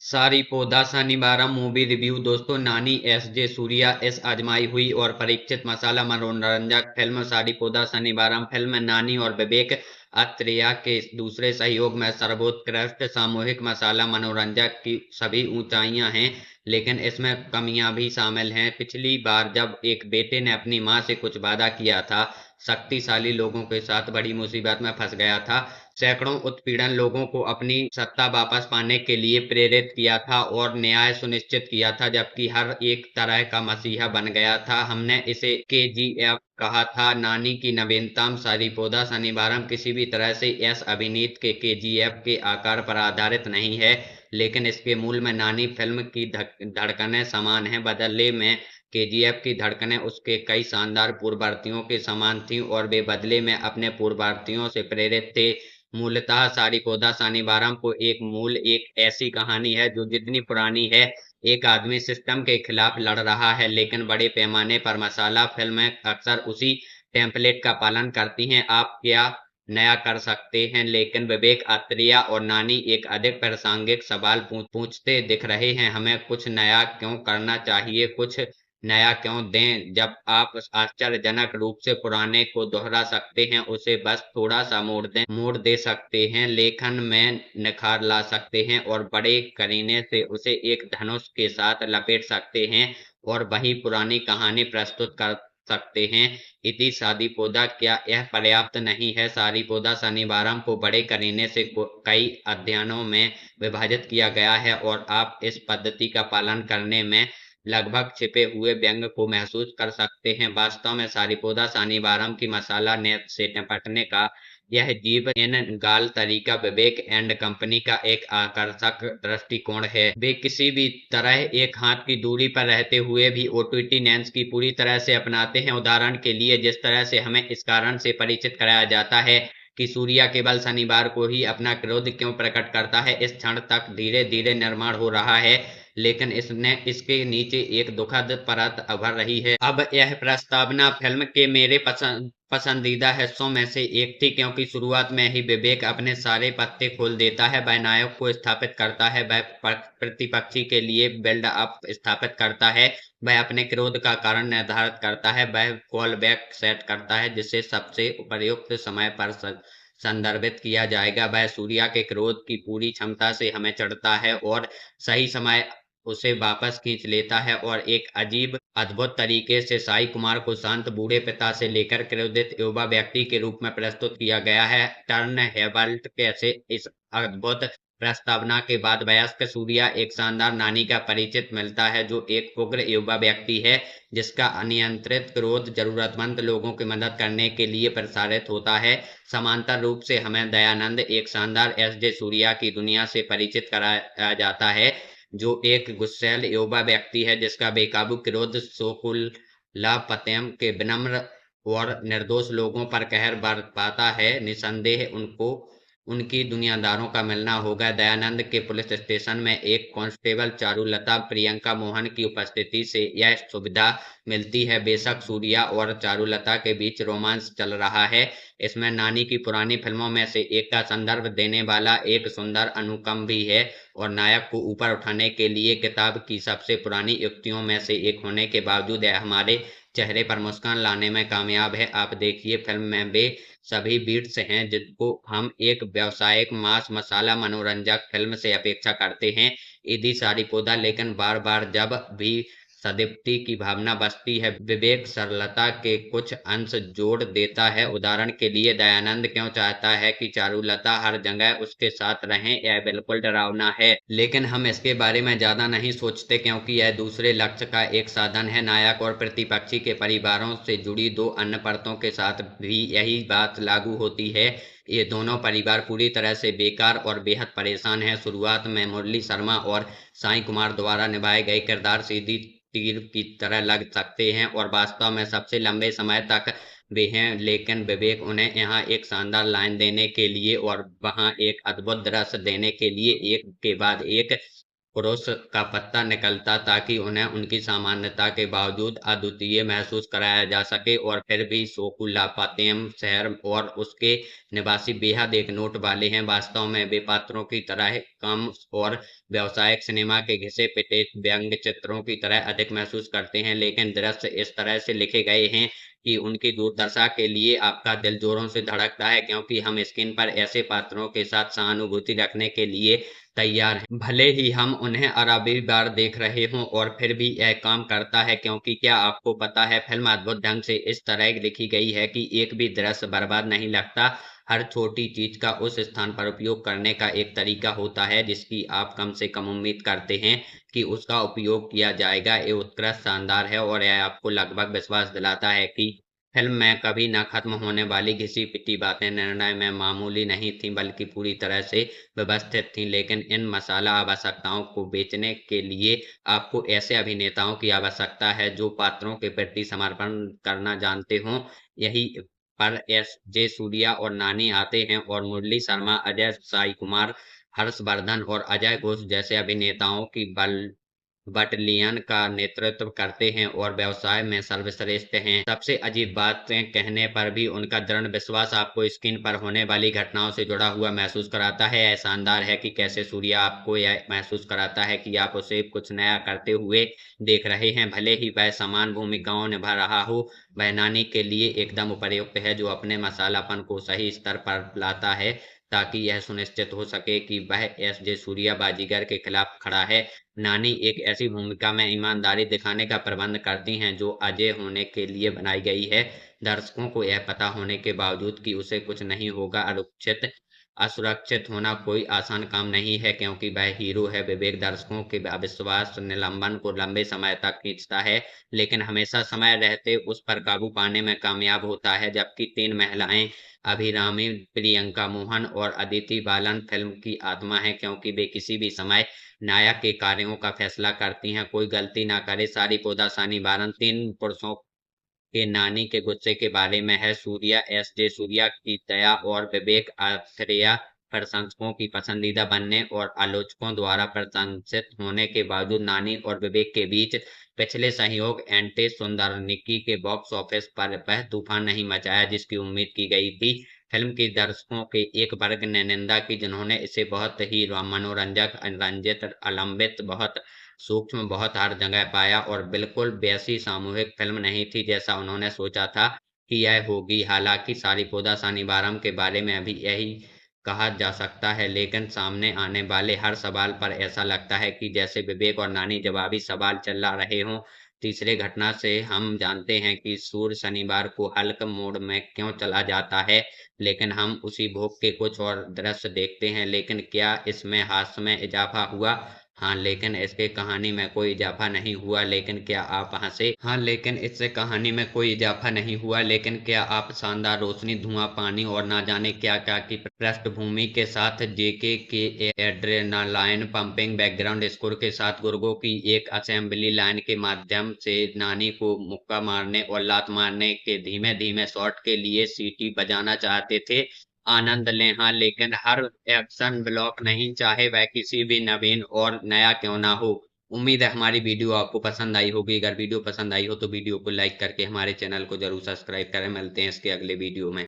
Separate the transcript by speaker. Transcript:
Speaker 1: सारी पौधा Sanivaaram movie review. दोस्तों, नानी एस.जे. सूर्या एस आजमाई हुई और परीक्षित मसाला मनोरंजक फिल्म सारी पौधा शनिवारम फिल्म नानी और विवेक अत्रेया के दूसरे सहयोग में सर्वोत्कृष्ट सामूहिक मसाला मनोरंजक की सभी ऊंचाइयां हैं, लेकिन इसमें कमियां भी शामिल हैं। पिछली बार जब एक बेटे ने अपनी मां से कुछ वादा किया था, शक्तिशाली लोगों के साथ बड़ी मुसीबत में फंस गया था, सैकड़ों उत्पीड़न लोगों को अपनी सत्ता वापस पाने के लिए प्रेरित किया था और न्याय सुनिश्चित किया था, जबकि हर एक तरह का मसीहा बन गया था। हमने इसे केजीएफ कहा था। नानी की नवीनतम सरिपोदा शनिवारम किसी भी तरह से एस अभिनीत के केजीएफ के आकार पर आधारित नहीं है, लेकिन इसके मूल में नानी फिल्म की धड़कनें समान हैं। बदले में केजीएफ की धड़कनें उसके कई शानदार पूर्ववर्तियों के समान थीं और वे बदले में अपने पूर्ववर्तियों से प्रेरित थे। मूलतः सारिपोदा शनिवारम को एक ऐसी कहानी है जो जितनी पुरानी है। एक आदमी सिस्टम के खिलाफ लड़ रहा है, लेकिन बड़े पैमाने पर मसाला फिल्में अक्सर उसी टेम्पलेट का पालन करती हैं। आप क्या नया कर सकते हैं? लेकिन विवेक अत्रेया और नानी एक अधिक प्रासंगिक सवाल पूछते दिख रहे हैं। हमें कुछ नया क्यों करना चाहिए? कुछ नया क्यों दें जब आप आश्चर्यजनक रूप से पुराने को दोहरा सकते हैं? उसे बस थोड़ा सा मोड़ दे सकते हैं, लेखन में निखार ला सकते हैं और बड़े करीने से उसे एक धनुष के साथ लपेट सकते हैं और वही पुरानी कहानी प्रस्तुत कर सकते हैं। इति शादी पौधा। क्या यह पर्याप्त नहीं है? सारी पौधा शनिवारम को बड़े करीने से कई अध्ययनों में विभाजित किया गया है और आप इस पद्धति का पालन करने में लगभग छिपे हुए व्यंग को महसूस कर सकते हैं। वास्तव में सारिपोदा शनिवारम की मसाला ने से निपटने का यह जीव इन गाल तरीका विवेक एंड कंपनी का एक आकर्षक दृष्टिकोण है। वे किसी भी तरह एक हाथ की दूरी पर रहते हुए भी ओटीटी नेंस की पूरी तरह से अपनाते हैं। उदाहरण के लिए, जिस तरह से हमें इस कारण से परिचित कराया जाता है कि सूर्या केवल शनिवार को ही अपना क्रोध क्यों प्रकट करता है, इस क्षण तक धीरे धीरे निर्माण हो रहा है, लेकिन इसके नीचे एक दुखद परत उभर रही है। अब यह प्रस्तावना फिल्म के मेरे पसंदीदा हिस्सों में से एक थी, क्योंकि शुरुआत में ही विवेक अपने सारे पत्ते खोल देता है। वह नायक को स्थापित करता है, वह प्रतिपक्षी के लिए बिल्ड अप स्थापित करता है, वह अपने क्रोध का कारण निर्धारित करता है, वह कॉल बैक सेट करता है जिसे सबसे उपयुक्त समय पर संदर्भित किया जाएगा। वह सूर्या के क्रोध की पूरी क्षमता से हमें चढ़ता है और सही समय उसे वापस खींच लेता है और एक अजीब अद्भुत तरीके से साई कुमार को शांत बूढ़े पिता से लेकर क्रोधित युवा व्यक्ति के रूप में प्रस्तुत किया गया है। टर्न हेवल्ट कैसे इस अद्भुत प्रस्तावना के बाद वयस्क सूर्या एक शानदार नानी का परिचित मिलता है, जो एक उग्र युवा व्यक्ति है जिसका अनियंत्रित क्रोध जरूरतमंद लोगों की मदद करने के लिए प्रसारित होता है। समांतर रूप से हमें दयानंद एक शानदार एस.जे. सूर्या की दुनिया से परिचित कराया जाता है, जो एक गुस्सैल युवा व्यक्ति है जिसका बेकाबू क्रोध सोकुलापत्यम के विनम्र और निर्दोष लोगों पर कहर बरपाता है। निसंदेह उनको उनकी दुनियादारों का मिलना होगा। दयानंद के पुलिस स्टेशन में एक कांस्टेबल चारुलता प्रियंका मोहन की उपस्थिति से यह सुविधा मिलती है। बेशक सूर्या और चारुलता के बीच रोमांस चल रहा है, इसमें नानी की पुरानी फिल्मों में से एक का संदर्भ देने वाला एक सुंदर अनुकम भी है और नायक को ऊपर उठाने के लिए किताब की सबसे पुरानी युक्तियों में से एक होने के बावजूद यह हमारे चेहरे पर मुस्कान लाने में कामयाब है। आप देखिए, फिल्म में वे सभी बीट्स हैं जिनको हम एक व्यावसायिक मास मसाला मनोरंजक फिल्म से अपेक्षा करते हैं। इति सारिपोदा। लेकिन बार बार जब भी सदीप्ति की भावना बसती है, विवेक सरलता के कुछ अंश जोड़ देता है। उदाहरण के लिए, दयानंद क्यों चाहता है कि चारुलता हर जगह उसके साथ रहें? यह बिल्कुल डरावना है, लेकिन हम इसके बारे में ज्यादा नहीं सोचते क्योंकि यह दूसरे लक्ष्य का एक साधन है। नायक और प्रतिपक्षी के परिवारों से जुड़ी दो अन्य परतों के साथ भी यही बात लागू होती है। ये दोनों परिवार पूरी तरह से बेकार और बेहद परेशान हैं। शुरुआत में मुरली शर्मा और साईं कुमार द्वारा निभाए गए किरदार सीधी तीर की तरह लग सकते हैं और वास्तव में सबसे लंबे समय तक वे हैं, लेकिन विवेक उन्हें यहाँ एक शानदार लाइन देने के लिए और वहाँ एक अद्भुत दृश्य देने के लिए एक के बाद एक क्रोस का पत्ता निकलता ताकि उन्हें उनकी सामान्यता के बावजूद अद्वितीय महसूस कराया जा सके और फिर भी सोकुलापातेम शहर और उसके निवासी बेहद एक नोट वाले हैं। वास्तव में वे पात्रों की तरह कम और व्यावसायिक सिनेमा के घिसे पिटे व्यंग्य चित्रों की तरह अधिक महसूस करते हैं, लेकिन दृश्य इस तरह से लिखे गए हैं कि उनकी दुर्दशा के लिए आपका दिल जोरों से धड़कता है, क्योंकि हम स्क्रीन पर ऐसे पात्रों के साथ सहानुभूति रखने के लिए तैयार हैं। भले ही हम उन्हें अरबी बार देख रहे हों और फिर भी यह काम करता है, क्योंकि क्या आपको पता है फिल्म अद्भुत ढंग से इस तरह लिखी गई है कि एक भी दृश्य बर्बाद नहीं लगता। हर छोटी चीज का उस स्थान पर उपयोग करने का एक तरीका होता है जिसकी आप कम से कम उम्मीद करते हैं कि उसका उपयोग किया जाएगा। ये उत्कृष्ट शानदार है और यह आपको लगभग विश्वास दिलाता है कि फिल्म में कभी न खत्म होने वाली घिसी-पिटी बातें निर्णय में मामूली नहीं थीं, बल्कि पूरी तरह से व्यवस्थित थीं। लेकिन इन मसाला आवश्यकताओं को बेचने के लिए आपको ऐसे अभिनेताओं की आवश्यकता है जो पात्रों के प्रति समर्पण करना जानते हों। यही पर एस जे सूर्या और नानी आते हैं और मुरली शर्मा, अजय साई कुमार, हर्षवर्धन और अजय घोष जैसे अभिनेताओं की बटालियन का नेतृत्व करते हैं और व्यवसाय में सर्वश्रेष्ठ हैं। सबसे अजीब बातें कहने पर भी उनका दृढ़ विश्वास आपको स्क्रीन पर होने वाली घटनाओं से जुड़ा हुआ महसूस कराता है। यह शानदार है कि कैसे सूर्या आपको यह महसूस कराता है कि आप उसे कुछ नया करते हुए देख रहे हैं, भले ही वह समान भूमिकाओं निभा रहा हो। वह नानी के लिए एकदम उपयुक्त है, जो अपने मसालापन को सही स्तर पर लाता है ताकि यह सुनिश्चित हो सके कि वह एस जे सूर्या बाजीगर के खिलाफ खड़ा है। नानी एक ऐसी भूमिका में ईमानदारी दिखाने का प्रबंध करती हैं जो अजय होने के लिए बनाई गई है। दर्शकों को यह पता होने के बावजूद कि उसे कुछ नहीं होगा, असुरक्षित होना कोई आसान काम नहीं है, क्योंकि वह हीरो है। विवेक दर्शकों के अविश्वास निलंबन को लंबे समय तक खींचता है, लेकिन हमेशा समय रहते उस पर काबू पाने में कामयाब होता है। जबकि तीन महिलाएं अभिरामी, प्रियंका मोहन और अदिति बालन फिल्म की आत्मा है, क्योंकि वे किसी भी समय नायक के कार्यों का फैसला करती हैं। कोई गलती ना करे। सारीपोदा सानीबारन तीन पुरुषों के नानी के गुस्से के बारे में है। सूर्या एस जे सूर्या की दया और विवेक आथरेया प्रशंसकों की पसंदीदा बनने और आलोचकों द्वारा प्रशंसित होने के बावजूद नानी और विवेक के बीच पिछले सहयोग एंटे सुंदरनिकी के बॉक्स ऑफिस पर वह तूफान नहीं मचाया जिसकी उम्मीद की गई थी। फिल्म के दर्शकों के एक वर्ग ने निंदा की, जिन्होंने इसे बहुत ही मनोरंजक, रंजित, अलंबित, बहुत सूक्ष्म, बहुत हर जगह पाया और बिल्कुल वैसी सामूहिक फिल्म नहीं थी जैसा उन्होंने सोचा था कि यह होगी। हालांकि सारीपोदा सानीबारम के बारे में अभी यही कहा जा सकता है, लेकिन सामने आने वाले हर सवाल पर ऐसा लगता है कि जैसे विवेक और नानी जवाबी सवाल चला रहे हों। तीसरे घटना से हम जानते हैं कि सूर्य शनिवार को हल्क मोड में क्यों चला जाता है, लेकिन हम उसी भोग के कुछ और दृश्य देखते हैं। लेकिन क्या इसमें हास्य में इजाफा हुआ? हाँ, लेकिन इसके कहानी में कोई इजाफा नहीं हुआ। लेकिन क्या आप हंसे? हाँ, लेकिन इससे कहानी में कोई इजाफा नहीं हुआ। लेकिन क्या आप शानदार रोशनी, धुआं, पानी और ना जाने क्या क्या की पृष्ठभूमि के साथ जेके के एड्रेनालाइन पंपिंग बैकग्राउंड स्कोर के साथ गुर्गों की एक असेंबली लाइन के माध्यम से नानी को मुक्का मारने और लात मारने के धीमे धीमे शॉट के लिए सीटी बजाना चाहते थे? आनंद लें। हाँ, लेकिन हर एक्शन ब्लॉक नहीं, चाहे वह किसी भी नवीन और नया क्यों ना हो। उम्मीद है हमारी वीडियो आपको पसंद आई होगी। अगर वीडियो पसंद आई हो तो वीडियो को लाइक करके हमारे चैनल को जरूर सब्सक्राइब करें। मिलते हैं इसके अगले वीडियो में।